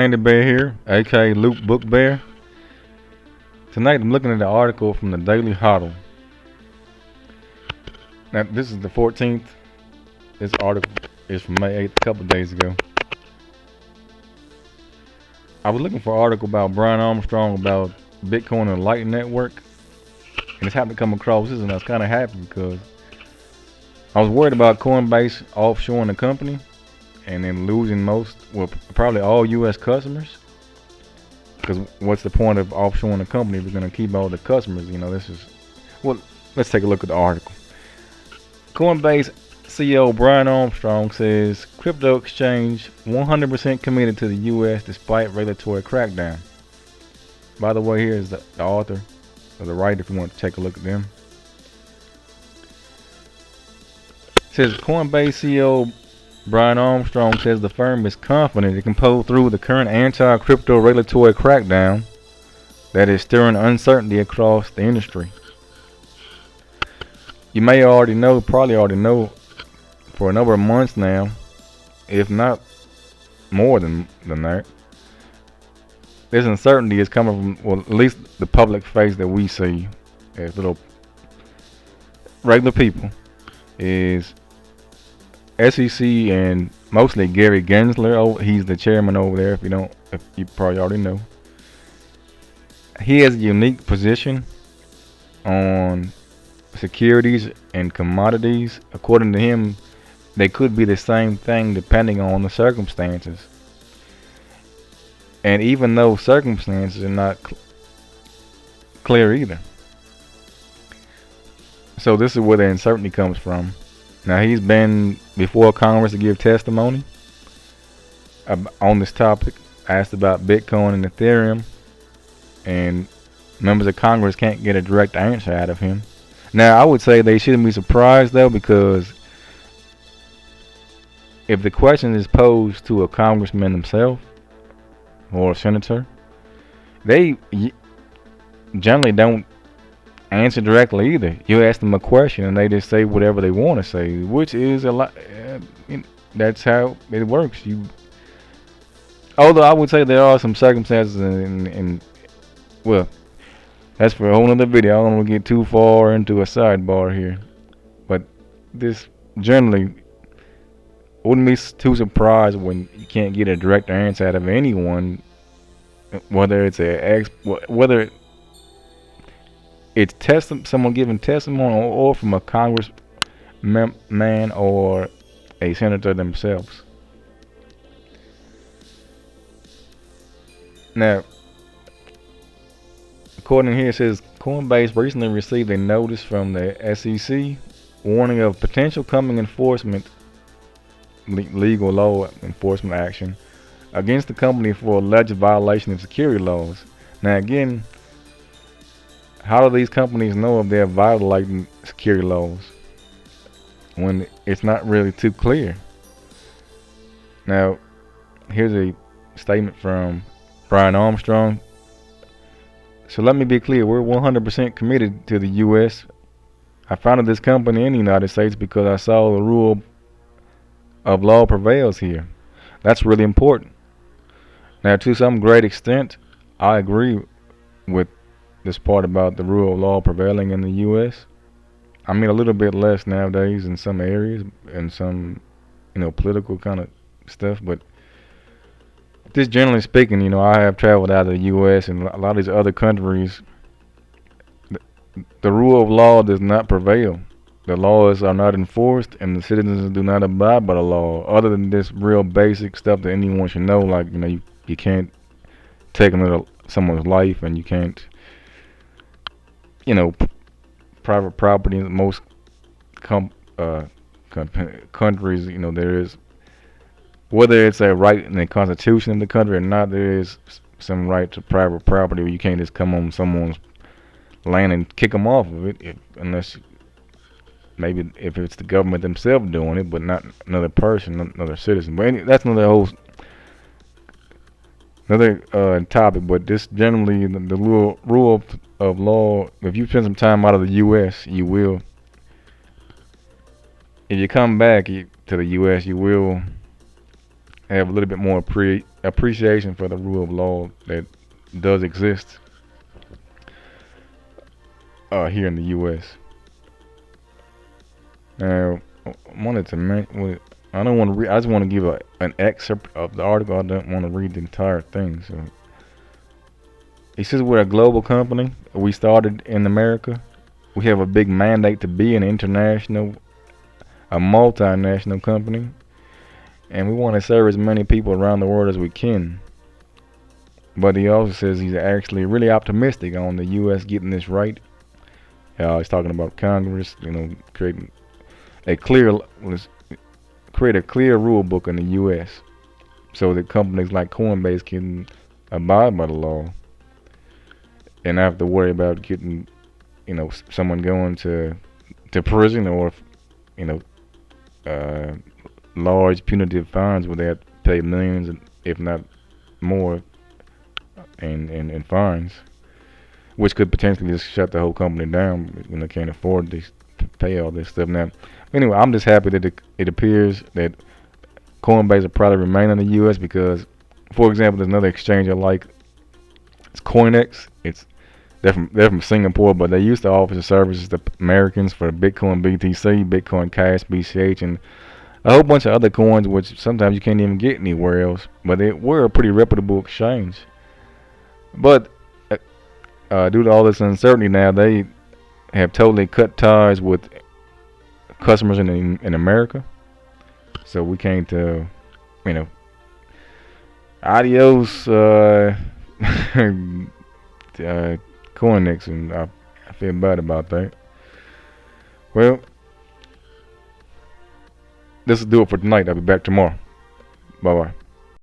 Andy Bear here, aka Luke Book Bear. Tonight I'm looking at an article from the Daily Huddle. Now this is the 14th. This article is from May 8th, a couple days ago. I was looking for an article about Brian Armstrong about Bitcoin and Lightning Network, and just happened to come across this, and I was kind of happy because I was worried about Coinbase offshoring the company and then losing probably all U.S. customers. Because what's the point of offshoring the company if we're going to keep all the customers? Let's take a look at the article. Coinbase CEO Brian Armstrong says crypto exchange 100% committed to the U.S. despite regulatory crackdown. By the way, here's the author or the writer if you want to take a look at them. It says Coinbase CEO Brian Armstrong says the firm is confident it can pull through the current anti-crypto regulatory crackdown that is stirring uncertainty across the industry. You may probably already know, for a number of months now, if not more than that, this uncertainty is coming from, well, at least the public face that we see as little regular people, is SEC and mostly Gary Gensler. He's the chairman over there. If you probably already know, he has a unique position on securities and commodities. According to him, they could be the same thing depending on the circumstances. And even though circumstances are not clear either. So this is where the uncertainty comes from. Now, he's been before Congress to give testimony on this topic, asked about Bitcoin and Ethereum, and members of Congress can't get a direct answer out of him. Now, I would say they shouldn't be surprised, though, because if the question is posed to a congressman himself or a senator, they generally don't answer directly either. You ask them a question and they just say whatever they want to say, which is a lot. That's how it works. Although I would say there are some circumstances, and well, that's for a whole other video. I don't want to get too far into a sidebar here, but this generally wouldn't be too surprised when you can't get a direct answer out of anyone, whether it's someone giving testimony or from a congressman or a senator themselves. Now, according here, it says Coinbase recently received a notice from the SEC warning of potential coming legal law enforcement action against the company for alleged violation of security laws. Now, again, how do these companies know if they're violating security laws when it's not really too clear? Now, here's a statement from Brian Armstrong. So let me be clear, we're 100% committed to the U.S. I founded this company in the United States because I saw the rule of law prevails here. That's really important. Now, to some great extent, I agree with this part about the rule of law prevailing in the U.S. I mean, a little bit less nowadays in some areas and some, political kind of stuff. But just generally speaking, I have traveled out of the U.S. and a lot of these other countries. The rule of law does not prevail. The laws are not enforced, and the citizens do not abide by the law. Other than this real basic stuff that anyone should know, like you can't take someone's life, and you can't. Private property in most countries, there is, whether it's a right in the constitution of the country or not, there is some right to private property where you can't just come on someone's land and kick them off of it, unless maybe if it's the government themselves doing it, but not another person, another citizen. But that's another topic. But this generally the rule of law. If you spend some time out of the U.S., you will. If you come back to the U.S., you will have a little bit more appreciation for the rule of law that does exist here in the U.S. Now, I wanted to mention. I don't want to read. I just want to give an excerpt of the article. I don't want to read the entire thing. So, he says we're a global company. We started in America. We have a big mandate to be an international, a multinational company, and we want to serve as many people around the world as we can. But he also says he's actually really optimistic on the U.S. getting this right. He's talking about Congress, creating a clear create a clear rule book in the U.S. so that companies like Coinbase can abide by the law and not have to worry about getting, someone going to prison or, you know, uh, large punitive fines where they have to pay millions, if not more, in fines, which could potentially just shut the whole company down. Can't afford to pay all this stuff now. Anyway, I'm just happy that it appears that Coinbase will probably remain in the U.S. because, for example, there's another exchange I like. It's CoinX. They're from Singapore, but they used to offer the services to Americans for Bitcoin BTC, Bitcoin Cash, BCH, and a whole bunch of other coins, which sometimes you can't even get anywhere else. But they were a pretty reputable exchange. But due to all this uncertainty now, they have totally cut ties with customers in America. So we can't, adios, CoinX, and I feel bad about that. Well, this will do it for tonight. I'll be back tomorrow. Bye bye.